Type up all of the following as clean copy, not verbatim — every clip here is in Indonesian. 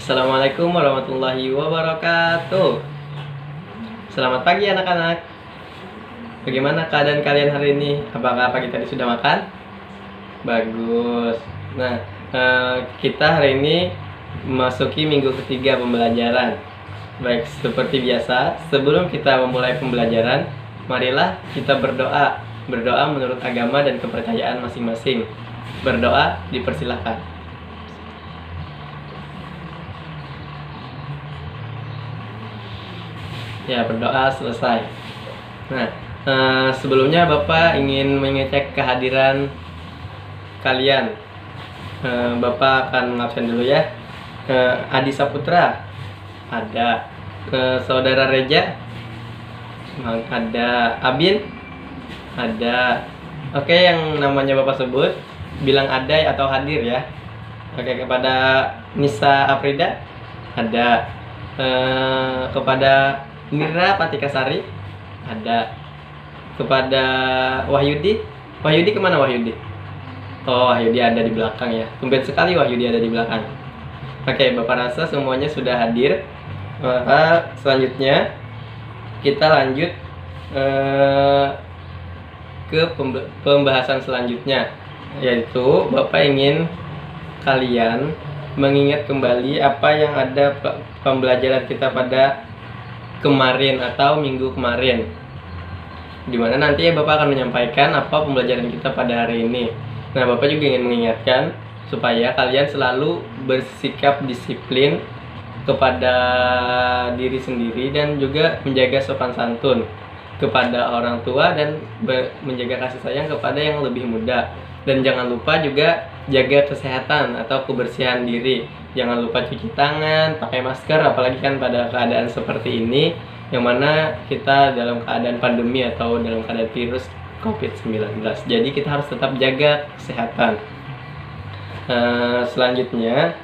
Assalamualaikum warahmatullahi wabarakatuh. Selamat pagi anak-anak. Bagaimana keadaan kalian hari ini? Apakah pagi tadi sudah makan? Bagus. Nah, kita hari ini memasuki minggu ketiga pembelajaran. Baik, seperti biasa, sebelum kita memulai pembelajaran, marilah kita berdoa. Berdoa menurut agama dan kepercayaan masing-masing. Berdoa dipersilahkan. Ya, berdoa selesai. Nah, sebelumnya Bapak ingin mengecek kehadiran kalian. Bapak akan mengabsen dulu ya. Adi Saputra ada, Saudara Reja ada, Abin ada. Oke, yang namanya Bapak sebut bilang ada atau hadir ya. Oke, kepada Nisa Afrida ada, kepada Nira Patikasari ada, kepada Wahyudi kemana Wahyudi? Oh, Wahyudi ada di belakang ya. Tumben sekali Wahyudi ada di belakang. Oke, Bapak rasa semuanya sudah hadir. Maka selanjutnya kita lanjut ke pembahasan selanjutnya, yaitu Bapak ingin kalian mengingat kembali apa yang ada pembelajaran kita pada kemarin atau minggu kemarin, dimana nanti ya Bapak akan menyampaikan apa pembelajaran kita pada hari ini. Nah, Bapak juga ingin mengingatkan supaya kalian selalu bersikap disiplin kepada diri sendiri dan juga menjaga sopan santun kepada orang tua dan menjaga kasih sayang kepada yang lebih muda. Dan jangan lupa juga jaga kesehatan atau kebersihan diri. Jangan lupa cuci tangan, pakai masker, apalagi kan pada keadaan seperti ini yang mana kita dalam keadaan pandemi atau dalam keadaan virus COVID-19. Jadi kita harus tetap jaga kesehatan. Selanjutnya,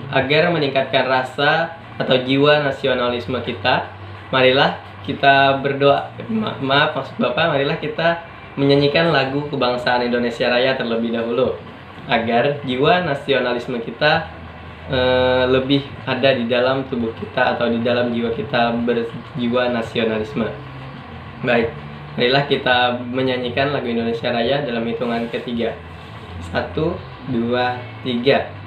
agar meningkatkan rasa atau jiwa nasionalisme kita, marilah kita berdoa. Maksud Bapak, marilah kita menyanyikan lagu kebangsaan Indonesia Raya terlebih dahulu, agar jiwa nasionalisme kita lebih ada di dalam tubuh kita atau di dalam jiwa kita berjiwa nasionalisme. Baik, marilah kita menyanyikan lagu Indonesia Raya dalam hitungan ketiga. 1, 2, 3.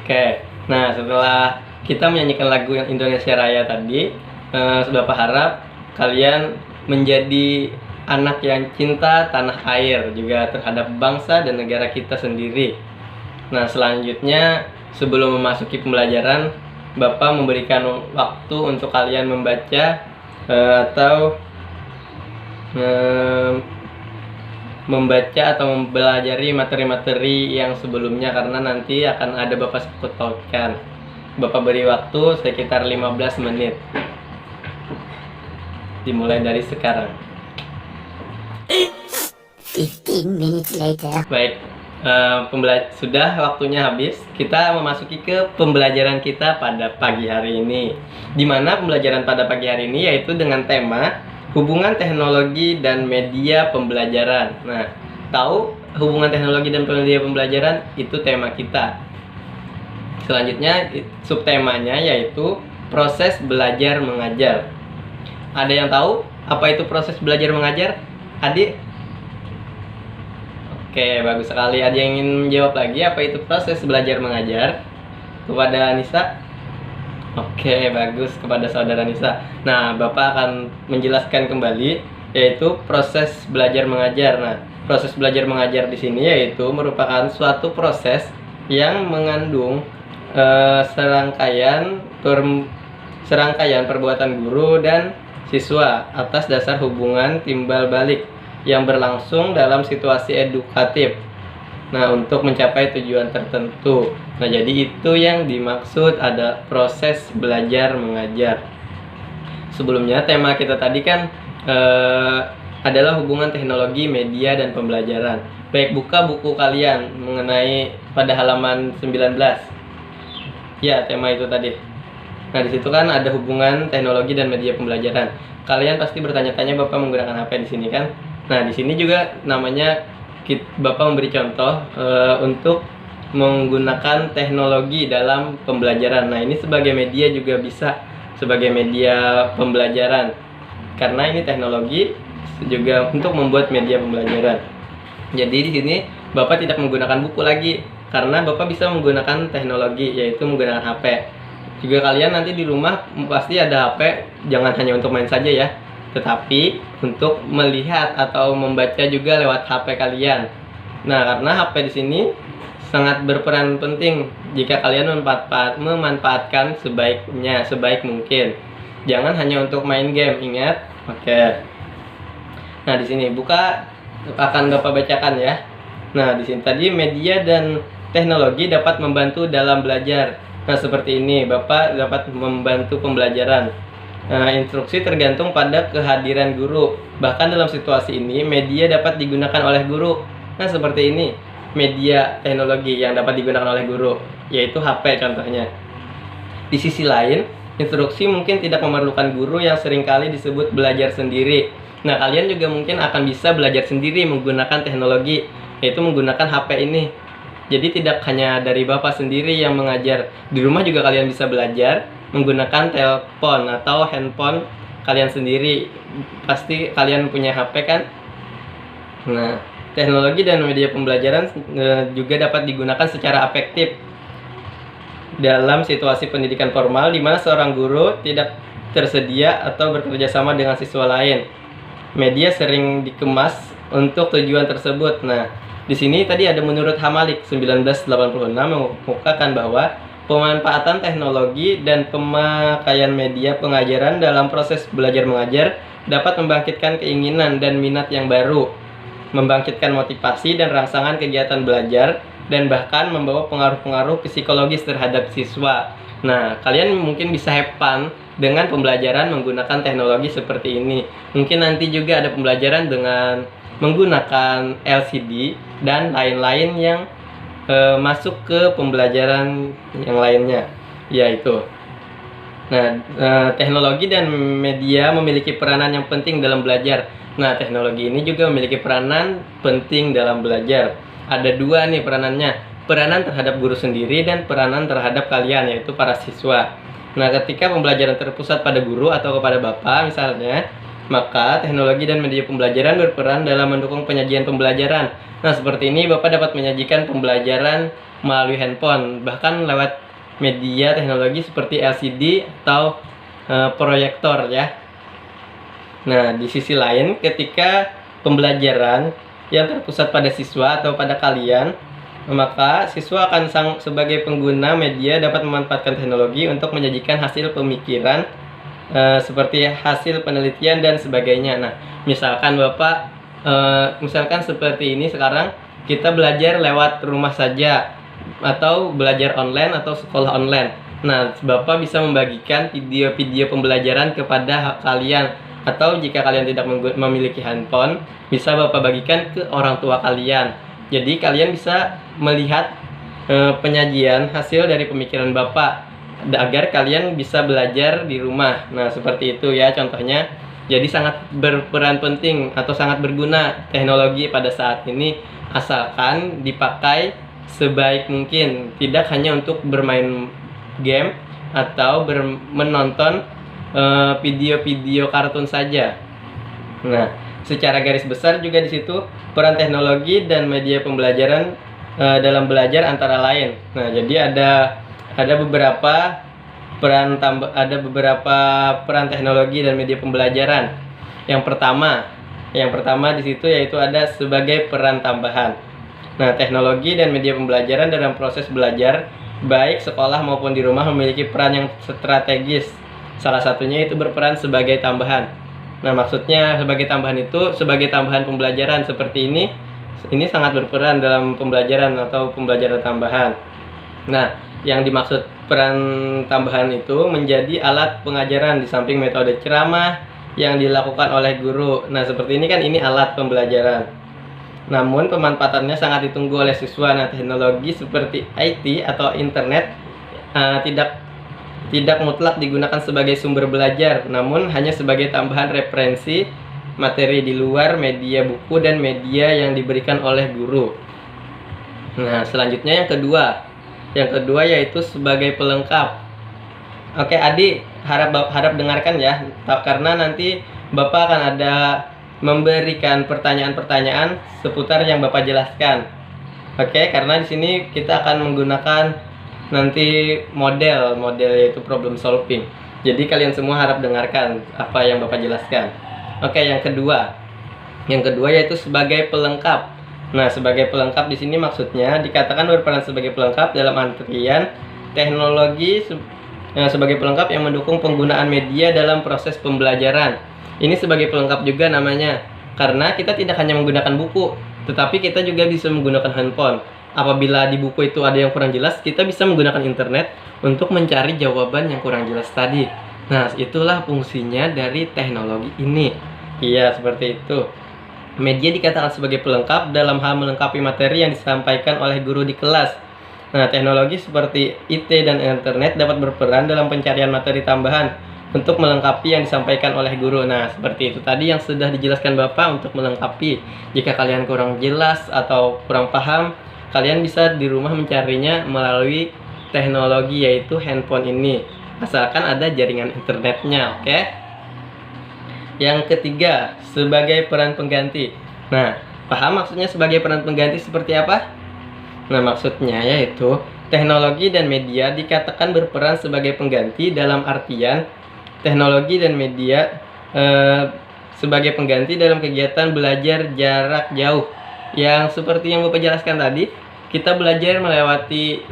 Oke, nah setelah kita menyanyikan lagu yang Indonesia Raya tadi, Bapak harap kalian menjadi anak yang cinta tanah air juga terhadap bangsa dan negara kita sendiri. Nah, selanjutnya sebelum memasuki pembelajaran, Bapak memberikan waktu untuk kalian membaca atau membaca atau mempelajari materi-materi yang sebelumnya, karena nanti akan ada Bapak sebut pautkan. Bapak beri waktu sekitar 15 menit. Dimulai dari sekarang. 15 minutes later. Baik, sudah waktunya habis. Kita memasuki ke pembelajaran kita pada pagi hari ini. Di mana pembelajaran pada pagi hari ini yaitu dengan tema hubungan teknologi dan media pembelajaran. Nah, tahu hubungan teknologi dan media pembelajaran itu tema kita. Selanjutnya subtemanya yaitu proses belajar mengajar. Ada yang tahu apa itu proses belajar mengajar? Adik? Oke, bagus sekali. Ada yang ingin menjawab lagi apa itu proses belajar mengajar? Kepada Nisa? Oke, bagus, kepada saudara Nisa. Nah, Bapak akan menjelaskan kembali yaitu proses belajar mengajar. Nah, proses belajar mengajar di sini yaitu merupakan suatu proses yang mengandung serangkaian perbuatan guru dan siswa atas dasar hubungan timbal balik yang berlangsung dalam situasi edukatif. Nah, untuk mencapai tujuan tertentu. Nah, jadi itu yang dimaksud ada proses belajar mengajar. Sebelumnya tema kita tadi kan adalah hubungan teknologi, media, dan pembelajaran. Baik, buka buku kalian mengenai pada halaman 19. Ya, tema itu tadi. Nah, di situ kan ada hubungan teknologi dan media pembelajaran. Kalian pasti bertanya-tanya Bapak menggunakan HP di sini kan? Nah, di sini juga namanya Bapak memberi contoh untuk menggunakan teknologi dalam pembelajaran. Nah, ini sebagai media juga bisa sebagai media pembelajaran. Karena ini teknologi juga untuk membuat media pembelajaran. Jadi di sini Bapak tidak menggunakan buku lagi karena Bapak bisa menggunakan teknologi yaitu menggunakan HP. Juga kalian nanti di rumah pasti ada HP, jangan hanya untuk main saja ya, tetapi untuk melihat atau membaca juga lewat HP kalian. Nah, karena HP di sini sangat berperan penting jika kalian memanfaatkan sebaik mungkin. Jangan hanya untuk main game, ingat. Oke. Nah, di sini buka akan Bapak bacakan ya. Nah, di sini tadi media dan teknologi dapat membantu dalam belajar. Nah, seperti ini, Bapak dapat membantu pembelajaran. Instruksi tergantung pada kehadiran guru. Bahkan dalam situasi ini, media dapat digunakan oleh guru. Nah, seperti ini, media teknologi yang dapat digunakan oleh guru, yaitu HP contohnya. Di sisi lain, instruksi mungkin tidak memerlukan guru yang seringkali disebut belajar sendiri. Nah, kalian juga mungkin akan bisa belajar sendiri menggunakan teknologi, yaitu menggunakan HP ini. Jadi tidak hanya dari Bapak sendiri yang mengajar. Di rumah juga kalian bisa belajar menggunakan telepon atau handphone kalian sendiri. Pasti kalian punya HP kan? Nah, teknologi dan media pembelajaran juga dapat digunakan secara efektif dalam situasi pendidikan formal di mana seorang guru tidak tersedia atau bekerja sama dengan siswa lain. Media sering dikemas untuk tujuan tersebut. Nah, di sini tadi ada menurut Hamalik 1986 mengemukakan bahwa pemanfaatan teknologi dan pemakaian media pengajaran dalam proses belajar mengajar dapat membangkitkan keinginan dan minat yang baru, membangkitkan motivasi dan rangsangan kegiatan belajar, dan bahkan membawa pengaruh-pengaruh psikologis terhadap siswa. Nah, kalian mungkin bisa have fun dengan pembelajaran menggunakan teknologi seperti ini. Mungkin nanti juga ada pembelajaran dengan menggunakan LCD dan lain-lain yang masuk ke pembelajaran yang lainnya, yaitu teknologi dan media memiliki peranan yang penting dalam belajar. Nah, teknologi ini juga memiliki peranan penting dalam belajar. Ada dua nih peranannya, peranan terhadap guru sendiri dan peranan terhadap kalian, yaitu para siswa. Nah, ketika pembelajaran terpusat pada guru atau kepada Bapak misalnya, maka teknologi dan media pembelajaran berperan dalam mendukung penyajian pembelajaran. Nah, seperti ini Bapak dapat menyajikan pembelajaran melalui handphone, bahkan lewat media teknologi seperti LCD atau proyektor ya. Nah, di sisi lain, ketika pembelajaran yang terpusat pada siswa atau pada kalian, maka siswa akan sebagai pengguna media dapat memanfaatkan teknologi untuk menyajikan hasil pemikiran seperti hasil penelitian dan sebagainya. Nah, misalkan Bapak misalkan seperti ini, sekarang kita belajar lewat rumah saja atau belajar online atau sekolah online. Nah, Bapak bisa membagikan video-video pembelajaran kepada kalian, atau jika kalian tidak memiliki handphone, bisa Bapak bagikan ke orang tua kalian. Jadi kalian bisa melihat penyajian hasil dari pemikiran Bapak agar kalian bisa belajar di rumah. Nah, seperti itu ya contohnya. Jadi sangat berperan penting atau sangat berguna teknologi pada saat ini, asalkan dipakai sebaik mungkin, tidak hanya untuk bermain game atau menonton video-video kartun saja. Nah, secara garis besar juga di situ peran teknologi dan media pembelajaran dalam belajar antara lain. Nah, jadi ada beberapa peran teknologi dan media pembelajaran. Yang pertama di situ yaitu ada sebagai peran tambahan. Nah, teknologi dan media pembelajaran dalam proses belajar baik sekolah maupun di rumah memiliki peran yang strategis. Salah satunya itu berperan sebagai tambahan. Nah, maksudnya sebagai tambahan itu sebagai tambahan pembelajaran seperti ini sangat berperan dalam pembelajaran atau pembelajaran tambahan. Nah, yang dimaksud peran tambahan itu menjadi alat pengajaran di samping metode ceramah yang dilakukan oleh guru. Nah, seperti ini kan ini alat pembelajaran. Namun pemanfaatannya sangat ditunggu oleh siswa. Nah, teknologi seperti IT atau internet tidak mutlak digunakan sebagai sumber belajar, namun hanya sebagai tambahan referensi materi di luar media buku dan media yang diberikan oleh guru. Nah, selanjutnya yang kedua yaitu sebagai pelengkap. Oke, Adi, harap dengarkan ya, karena nanti Bapak akan ada memberikan pertanyaan-pertanyaan seputar yang Bapak jelaskan. Oke, karena di sini kita akan menggunakan nanti model yaitu problem solving. Jadi kalian semua harap dengarkan apa yang Bapak jelaskan. Oke, yang kedua yaitu sebagai pelengkap. Nah, sebagai pelengkap di sini maksudnya dikatakan berperan sebagai pelengkap dalam artian teknologi sebagai pelengkap yang mendukung penggunaan media dalam proses pembelajaran. Ini sebagai pelengkap juga namanya, karena kita tidak hanya menggunakan buku, tetapi kita juga bisa menggunakan handphone. Apabila di buku itu ada yang kurang jelas, kita bisa menggunakan internet untuk mencari jawaban yang kurang jelas tadi. Nah, itulah fungsinya dari teknologi ini. Iya, seperti itu. Media dikatakan sebagai pelengkap dalam hal melengkapi materi yang disampaikan oleh guru di kelas. Nah, teknologi seperti IT dan internet dapat berperan dalam pencarian materi tambahan untuk melengkapi yang disampaikan oleh guru. Nah, seperti itu tadi yang sudah dijelaskan Bapak untuk melengkapi. Jika kalian kurang jelas atau kurang paham, kalian bisa di rumah mencarinya melalui teknologi yaitu handphone ini, asalkan ada jaringan internetnya. Oke. Yang ketiga, sebagai peran pengganti. Nah, paham maksudnya sebagai peran pengganti seperti apa? Nah, maksudnya yaitu teknologi dan media dikatakan berperan sebagai pengganti dalam artian teknologi dan media sebagai pengganti dalam kegiatan belajar jarak jauh. Yang seperti yang Bapak jelaskan tadi, kita belajar melewati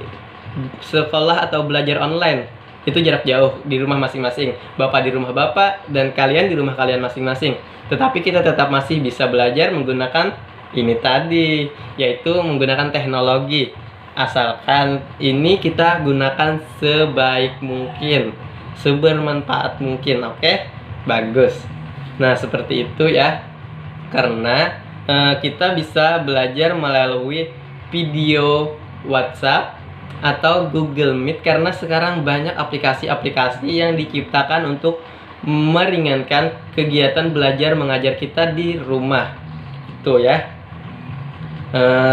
sekolah atau belajar online. Itu jarak jauh di rumah masing-masing. Bapak di rumah Bapak dan kalian di rumah kalian masing-masing. Tetapi kita tetap masih bisa belajar menggunakan ini tadi, yaitu menggunakan teknologi. Asalkan ini kita gunakan sebaik mungkin, sebermanfaat mungkin. Oke? Bagus. Nah, seperti itu ya. Karena kita bisa belajar melalui video WhatsApp atau Google Meet, karena sekarang banyak aplikasi-aplikasi yang diciptakan untuk meringankan kegiatan belajar mengajar kita di rumah. Itu ya.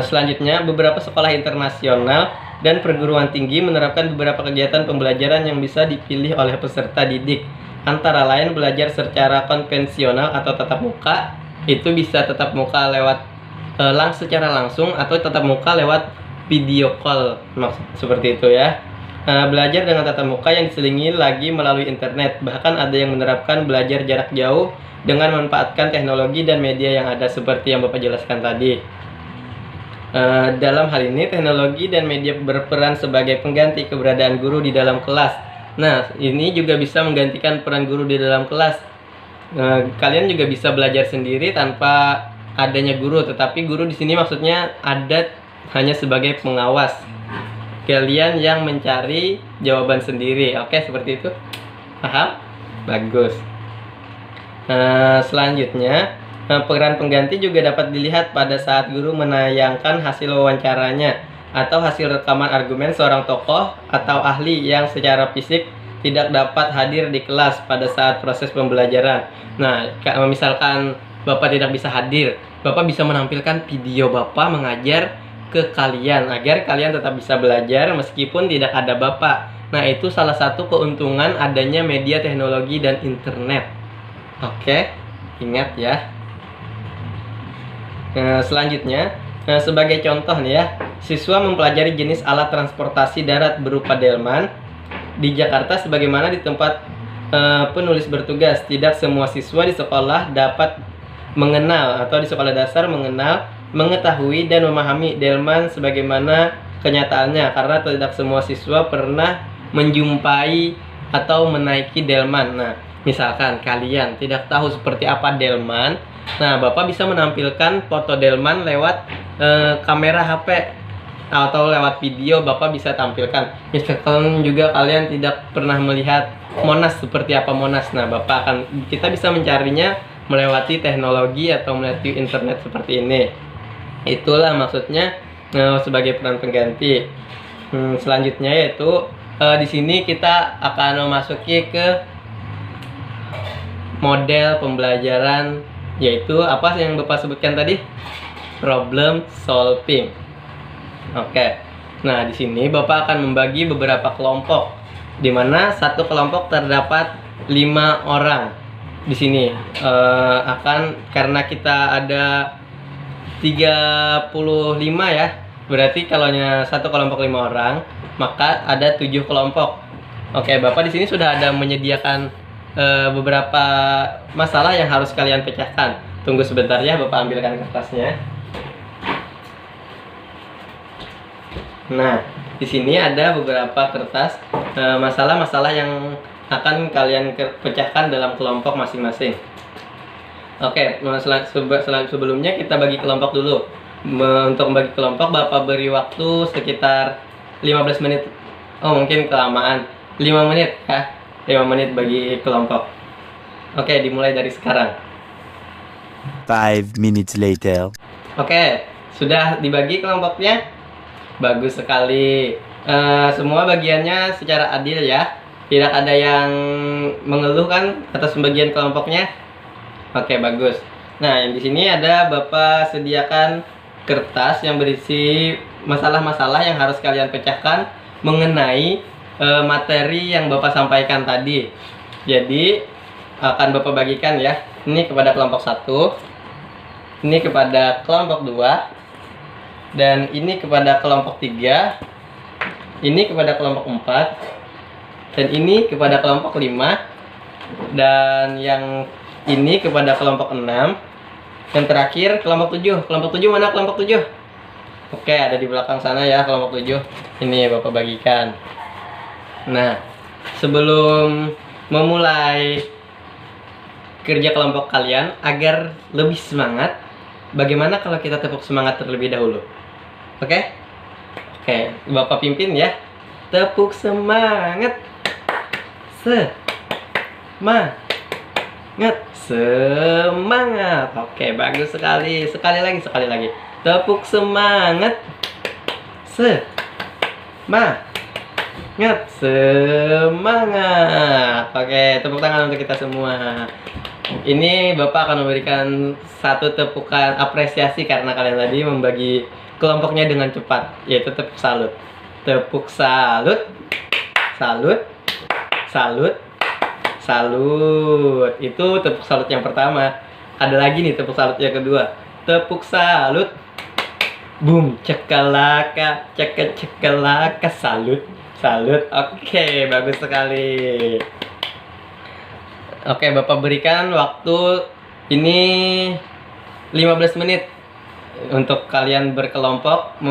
Selanjutnya, beberapa sekolah internasional dan perguruan tinggi menerapkan beberapa kegiatan pembelajaran yang bisa dipilih oleh peserta didik. Antara lain belajar secara konvensional atau tatap muka. Itu bisa tatap muka lewat secara langsung atau tatap muka lewat video call, seperti itu ya. Belajar dengan tatap muka yang diselingi lagi melalui internet. Bahkan ada yang menerapkan belajar jarak jauh dengan memanfaatkan teknologi dan media yang ada seperti yang Bapak jelaskan tadi. Dalam hal ini teknologi dan media berperan sebagai pengganti keberadaan guru di dalam kelas. Nah, ini juga bisa menggantikan peran guru di dalam kelas. Kalian juga bisa belajar sendiri tanpa adanya guru, tetapi guru di sini maksudnya ada hanya sebagai pengawas. Kalian yang mencari jawaban sendiri. Oke, seperti itu. Paham? Bagus. Selanjutnya, peran pengganti juga dapat dilihat pada saat guru menayangkan hasil wawancaranya atau hasil rekaman argumen seorang tokoh atau ahli yang secara fisik tidak dapat hadir di kelas pada saat proses pembelajaran. Nah, misalkan Bapak tidak bisa hadir, Bapak bisa menampilkan video Bapak mengajar ke kalian agar kalian tetap bisa belajar meskipun tidak ada Bapak. Nah, itu salah satu keuntungan adanya media teknologi dan internet. Oke, ingat ya. Selanjutnya, sebagai contoh nih ya, siswa mempelajari jenis alat transportasi darat berupa delman di Jakarta sebagaimana di tempat penulis bertugas. Tidak semua siswa di sekolah dapat mengenal atau di sekolah dasar mengetahui dan memahami delman sebagaimana kenyataannya, karena tidak semua siswa pernah menjumpai atau menaiki delman. Nah, misalkan kalian tidak tahu seperti apa delman, nah Bapak bisa menampilkan foto delman lewat kamera HP atau lewat video. Bapak bisa tampilkan. Misalkan juga kalian tidak pernah melihat Monas, seperti apa Monas, nah kita bisa mencarinya melewati teknologi atau melewati internet seperti ini. Itulah maksudnya sebagai peran pengganti. Selanjutnya yaitu di sini kita akan memasuki ke model pembelajaran, yaitu apa yang Bapak sebutkan tadi? Problem solving. Oke. Nah, di sini Bapak akan membagi beberapa kelompok, di mana satu kelompok terdapat 5 orang. Di sini karena kita ada 35 ya, berarti kalau satu kelompok 5 orang, maka ada 7 kelompok. Oke, Bapak di sini sudah ada menyediakan beberapa masalah yang harus kalian pecahkan. Tunggu sebentar ya, Bapak ambilkan kertasnya. Nah, di sini ada beberapa kertas masalah-masalah yang akan kalian pecahkan dalam kelompok masing-masing. Oke, sebelumnya kita bagi kelompok dulu. Untuk membagi kelompok, Bapak beri waktu sekitar 15 menit. Oh, mungkin kelamaan. 5 menit ya. 5 menit bagi kelompok. Oke, dimulai dari sekarang. 5 minutes later. Oke, sudah dibagi kelompoknya? Bagus sekali. Semua bagiannya secara adil ya. Tidak ada yang mengeluh kan atas pembagian kelompoknya? Oke, bagus. Nah, di sini ada Bapak sediakan kertas yang berisi masalah-masalah yang harus kalian pecahkan mengenai materi yang Bapak sampaikan tadi. Jadi, akan Bapak bagikan ya. Ini kepada kelompok 1, ini kepada kelompok 2, dan ini kepada kelompok 3, ini kepada kelompok 4, dan ini kepada kelompok 5, dan yang ini kepada kelompok 6, dan terakhir kelompok 7. Kelompok 7 mana kelompok 7? Oke, ada di belakang sana ya kelompok 7. Ini Bapak bagikan. Nah, sebelum memulai kerja kelompok kalian agar lebih semangat, bagaimana kalau kita tepuk semangat terlebih dahulu? Oke? Oke, Bapak pimpin ya. Tepuk semangat. Semangat. Semangat. Oke, bagus sekali. Sekali lagi. Tepuk semangat. Semangat. Semangat. Oke, tepuk tangan untuk kita semua. Ini Bapak akan memberikan satu tepukan apresiasi karena kalian tadi membagi kelompoknya dengan cepat, yaitu tepuk salut. Tepuk salut. Salut. Salut. Salut. Itu tepuk salut yang pertama. Ada lagi nih tepuk salut yang kedua. tepuk salut. Boom, cekalaka, cekalaka, salut, salut. Oke, bagus sekali. Oke, Bapak berikan waktu ini 15 menit untuk kalian berkelompok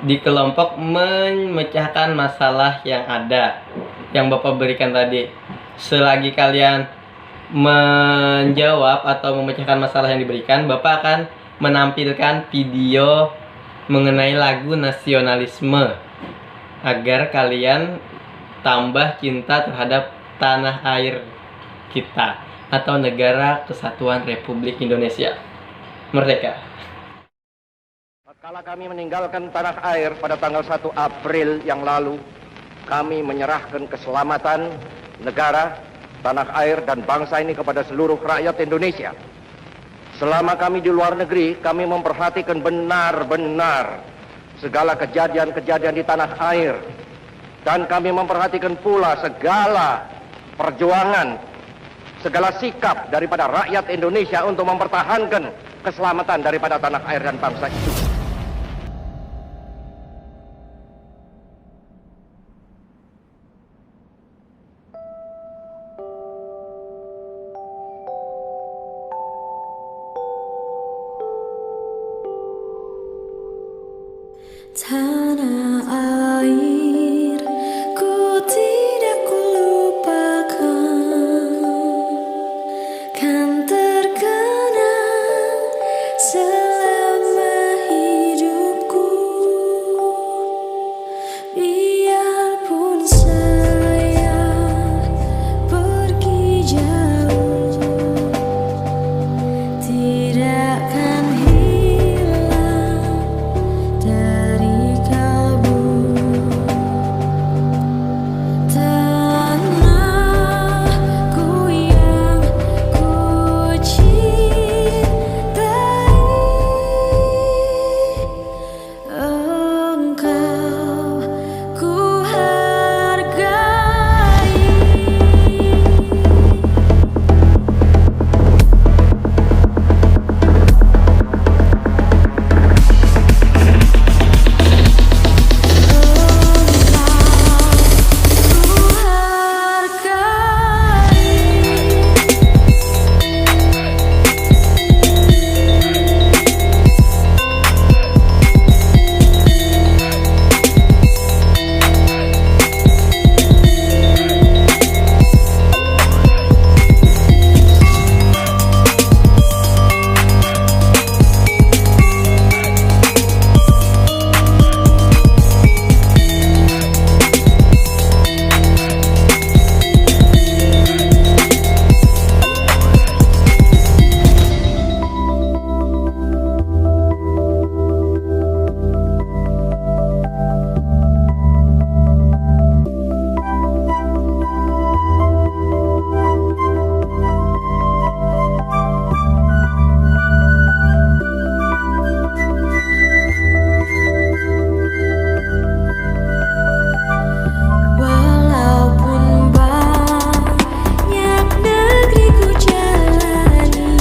di kelompok memecahkan masalah yang ada yang Bapak berikan tadi. Selagi kalian menjawab atau memecahkan masalah yang diberikan, Bapak akan menampilkan video mengenai lagu nasionalisme agar kalian tambah cinta terhadap tanah air kita atau Negara Kesatuan Republik Indonesia Merdeka. Kala kami meninggalkan tanah air pada tanggal 1 April yang lalu, kami menyerahkan keselamatan negara, tanah air, dan bangsa ini kepada seluruh rakyat Indonesia. Selama kami di luar negeri, kami memperhatikan benar-benar segala kejadian-kejadian di tanah air. Dan kami memperhatikan pula segala perjuangan, segala sikap daripada rakyat Indonesia untuk mempertahankan keselamatan daripada tanah air dan bangsa itu. Tanah air, ku tidak kulupakan, kan terkenang selama hidupku. Biarpun saya pergi jauh, tidak akan hilang dari tanahku yang ku cintai. Engkau ku hargai. Walaupun banyak negeri ku jalani,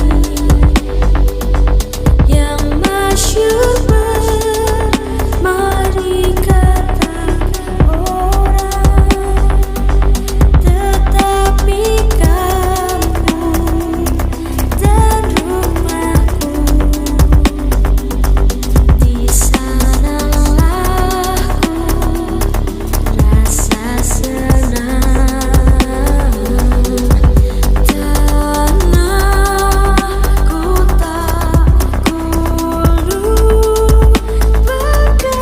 yang masyhur bermari kata orang, tetapi kampung dan rumahku, di sanalah ku rasa senang. Tanahku tak ku lupakan.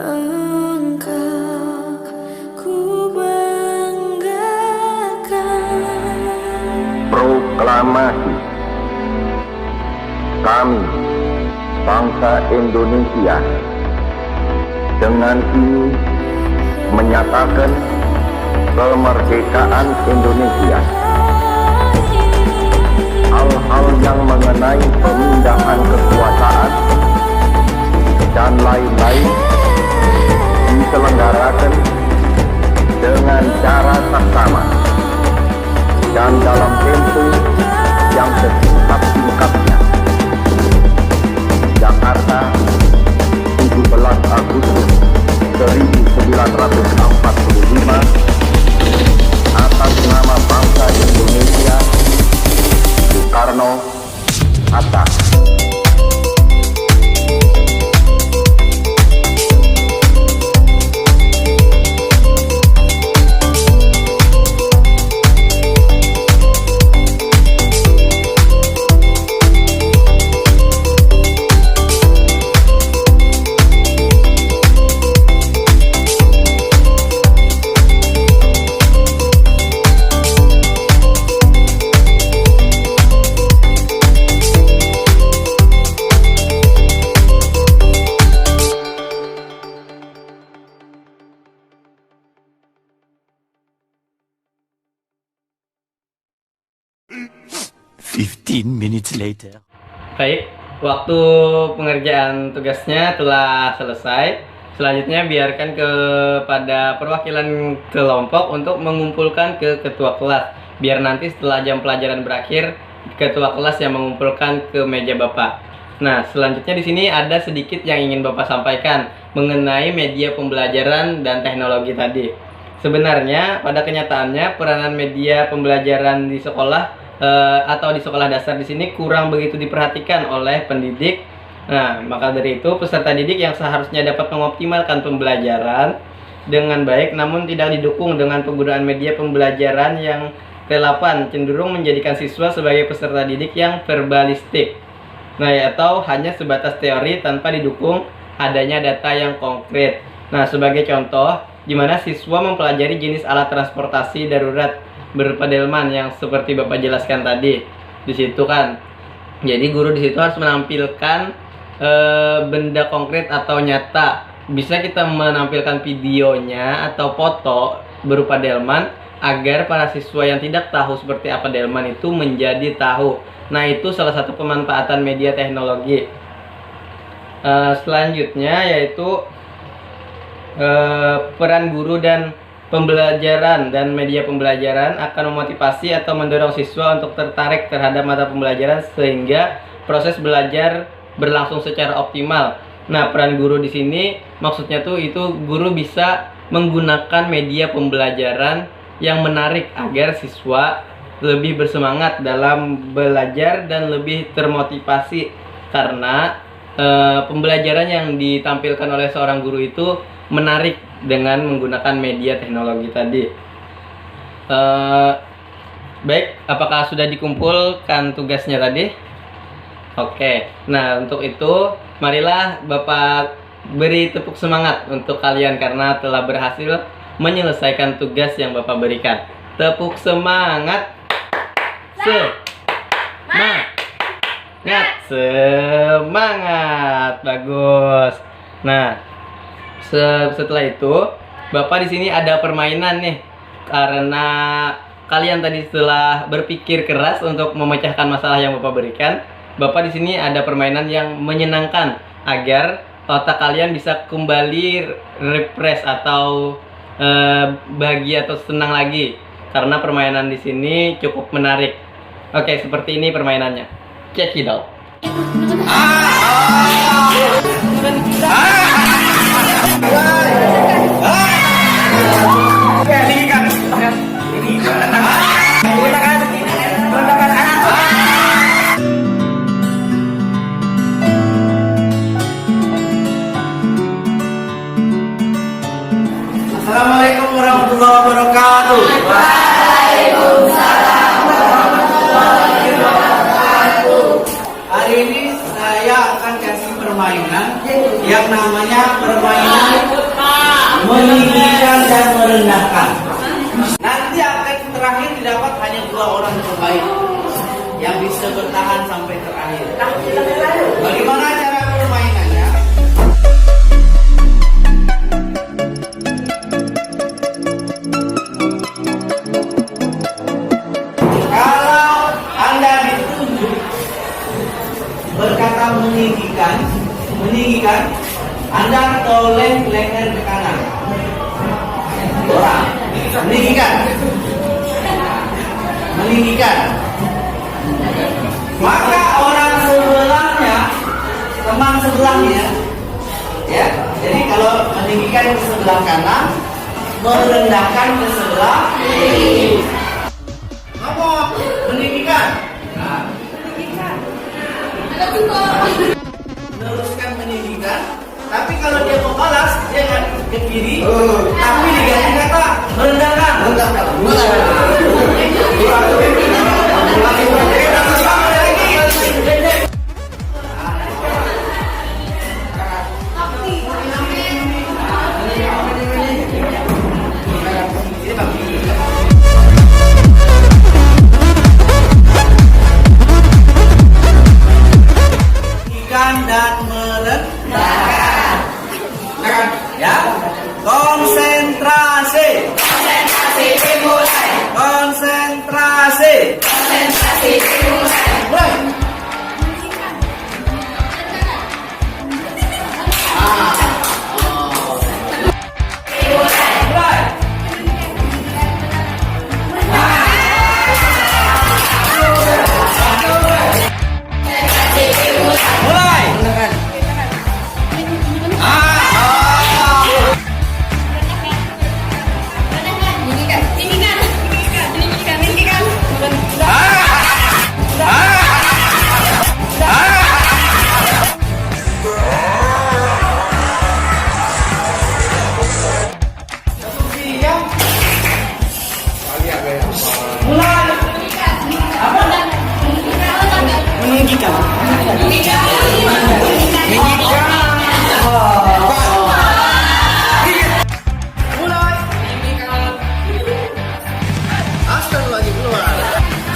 Engkau ku banggakan. Proklamasi. Kami, bangsa Indonesia, dengan ini menyatakan kemerdekaan Indonesia. Hal-hal yang mengenai pemindahan kekuasaan dan lain-lain diselenggarakan dengan cara saksama dan dalam 15 minutes later. Baik, waktu pengerjaan tugasnya telah selesai. Selanjutnya biarkan kepada perwakilan kelompok untuk mengumpulkan ke ketua kelas. Biar nanti setelah jam pelajaran berakhir, ketua kelas yang mengumpulkan ke meja Bapak. Nah, selanjutnya di sini ada sedikit yang ingin Bapak sampaikan mengenai media pembelajaran dan teknologi tadi. Sebenarnya pada kenyataannya peranan media pembelajaran di sekolah atau di sekolah dasar di sini kurang begitu diperhatikan oleh pendidik. Nah, maka dari itu peserta didik yang seharusnya dapat mengoptimalkan pembelajaran dengan baik namun tidak didukung dengan penggunaan media pembelajaran yang relevan, cenderung menjadikan siswa sebagai peserta didik yang verbalistik. Nah, atau hanya sebatas teori tanpa didukung adanya data yang konkret. Nah, sebagai contoh, di mana siswa mempelajari jenis alat transportasi darurat berupa delman yang seperti Bapak jelaskan tadi. Di situ kan. Jadi guru di situ harus menampilkan benda konkret atau nyata. Bisa kita menampilkan videonya atau foto berupa delman agar para siswa yang tidak tahu seperti apa delman itu menjadi tahu. Nah, itu salah satu pemanfaatan media teknologi. Selanjutnya yaitu peran guru dan pembelajaran dan media pembelajaran akan memotivasi atau mendorong siswa untuk tertarik terhadap mata pembelajaran sehingga proses belajar berlangsung secara optimal. Nah, peran guru di sini maksudnya tuh itu guru bisa menggunakan media pembelajaran yang menarik agar siswa lebih bersemangat dalam belajar dan lebih termotivasi karena pembelajaran yang ditampilkan oleh seorang guru itu menarik dengan menggunakan media teknologi tadi. Baik, apakah sudah dikumpulkan tugasnya tadi? Oke, nah untuk itu marilah Bapak beri tepuk semangat untuk kalian karena telah berhasil menyelesaikan tugas yang Bapak berikan. Tepuk semangat. Semangat. Bagus. Nah, setelah itu Bapak di sini ada permainan nih. Karena kalian tadi setelah berpikir keras untuk memecahkan masalah yang Bapak berikan, Bapak di sini ada permainan yang menyenangkan agar otak kalian bisa kembali refresh atau bahagia atau senang lagi karena permainan di sini cukup menarik. Oke, seperti ini permainannya. Check it out. Assalamualaikum warahmatullahi wabarakatuh. Waalaikumsalam warahmatullahi wabarakatuh. Hari ini saya akan kasih permainan yang namanya permainan meninggikan dan merendahkan. Nanti akan terakhir didapat hanya 2 orang terbaik yang bisa bertahan sampai terakhir. Bagaimana cara permainannya? Berkata meninggikan, Anda toleh leher ke kanan. Orang meninggikan. Maka orang sebelahnya, teman sebelahnya, ya. Jadi kalau meninggikan ke sebelah kanan, merendahkan ke sebelah kiri. Apa? Meninggikan. Nah. Meneruskan meninggikan, tapi kalau dia mau balas dia akan ke kiri, tapi diganti kata merendahkan. Dan merendahkan. Ya, konsentrasi dimulai. Konsentrasi dimulai. mulai.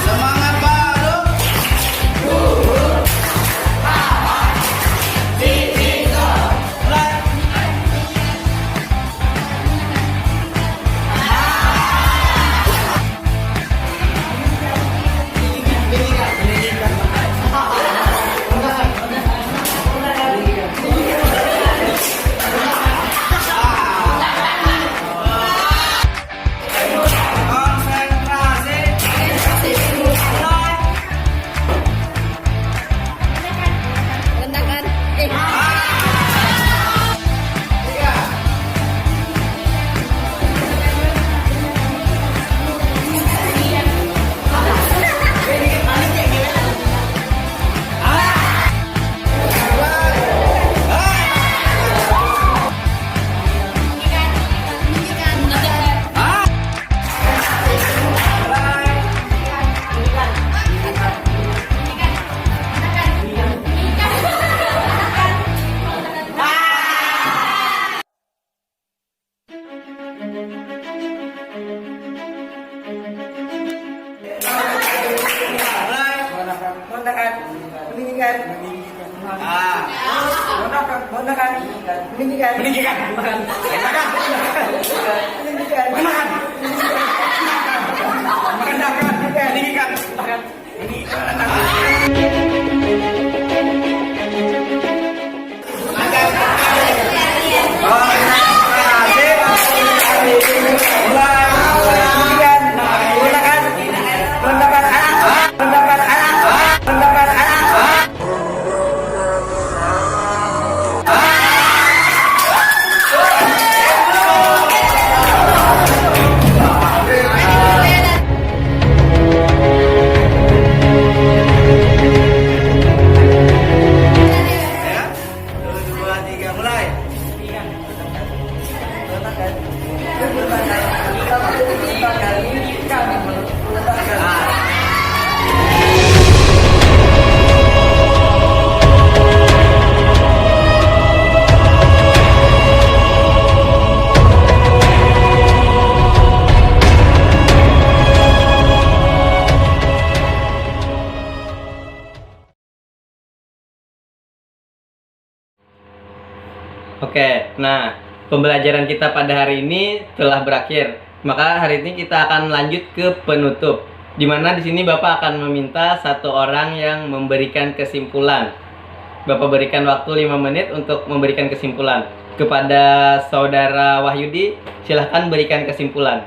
Semangat baru. Oke, nah pembelajaran kita pada hari ini telah berakhir. Maka hari ini kita akan lanjut ke penutup. Dimana di sini Bapak akan meminta satu orang yang memberikan kesimpulan. Bapak berikan waktu 5 menit untuk memberikan kesimpulan. Kepada Saudara Wahyudi, silahkan berikan kesimpulan.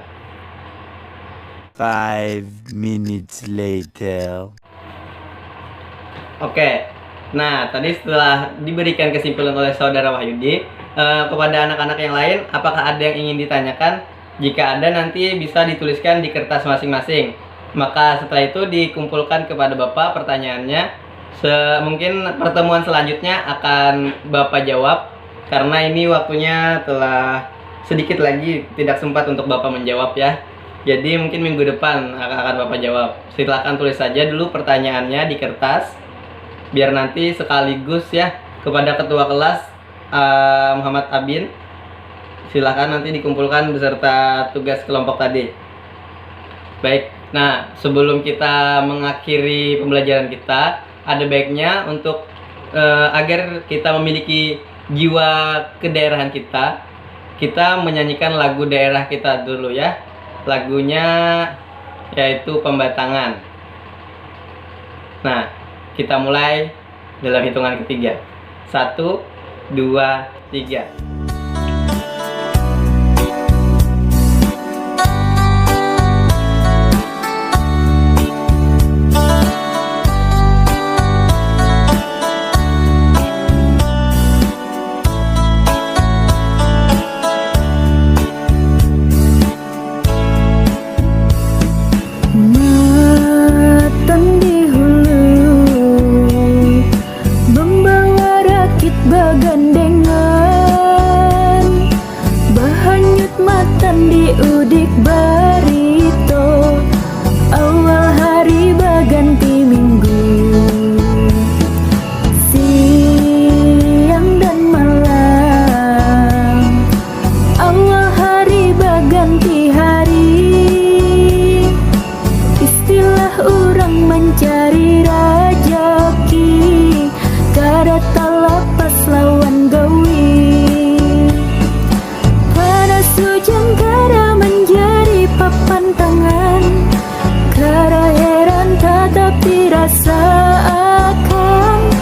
5 minutes later. Oke, nah tadi setelah diberikan kesimpulan oleh Saudara Wahyudi, kepada anak-anak yang lain, apakah ada yang ingin ditanyakan? Jika ada, nanti bisa dituliskan di kertas masing-masing. Maka setelah itu dikumpulkan kepada Bapak pertanyaannya. Mungkin pertemuan selanjutnya akan Bapak jawab, karena ini waktunya telah sedikit lagi tidak sempat untuk Bapak menjawab ya. Jadi mungkin minggu depan akan Bapak jawab. Silahkan tulis saja dulu pertanyaannya di kertas, biar nanti sekaligus ya kepada ketua kelas Muhammad Abin. Silahkan nanti dikumpulkan beserta tugas kelompok tadi. Baik, nah sebelum kita mengakhiri pembelajaran kita, ada baiknya untuk agar kita memiliki jiwa kedaerahan kita menyanyikan lagu daerah kita dulu ya. Lagunya yaitu Pembatangan. Nah, Kita mulai dalam hitungan ketiga. 1, 2, 3. Matang di hulu membawa rakit bagandengan, bahanyut matan di udik barito, awal hari baganti minggu, siang dan malam, awal hari baganti hari. Istilah orang mencari rajaki, kada talapas lawan gawi. Pada sujang kada menjadi papan tangan, kada heran tetapi rasa akan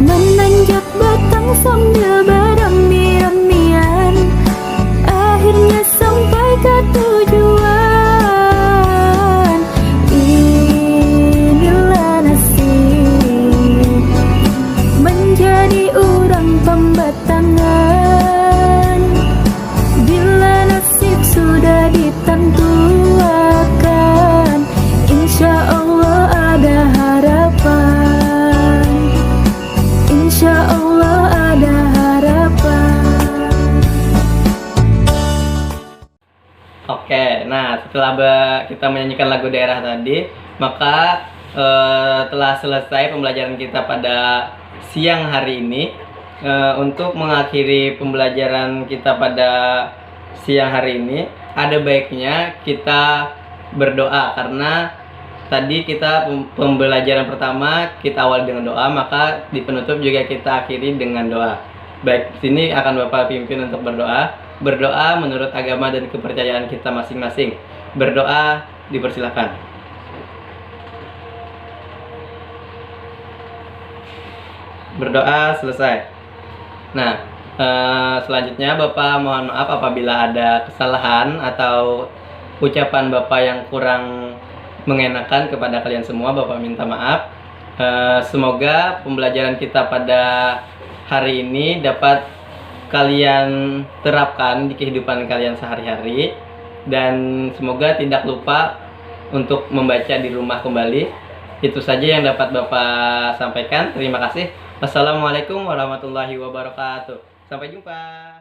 menanjak batang sambil berami-ramian, akhirnya sampai ke tujuan. Inilah nasib menjadi orang pembatangan, bila nasib sudah ditentukan, insya Allah ada harapan, insya Allah ada harapan. Oke, nah setelah kita menyanyikan lagu daerah tadi, maka telah selesai pembelajaran kita pada siang hari ini. Untuk mengakhiri pembelajaran kita pada siang hari ini, ada baiknya kita berdoa, karena tadi kita pembelajaran pertama kita awal dengan doa, maka di penutup juga kita akhiri dengan doa. Baik, sini akan Bapak pimpin untuk berdoa. Berdoa menurut agama dan kepercayaan kita masing-masing. Berdoa, dipersilakan. Berdoa selesai. Nah, selanjutnya Bapak mohon maaf apabila ada kesalahan atau ucapan Bapak yang kurang mengenakan kepada kalian semua. Bapak minta maaf. Semoga pembelajaran kita pada hari ini dapat kalian terapkan di kehidupan kalian sehari-hari, dan semoga tidak lupa untuk membaca di rumah kembali. Itu saja yang dapat Bapak sampaikan. Terima kasih. Wassalamualaikum warahmatullahi wabarakatuh. Sampai jumpa.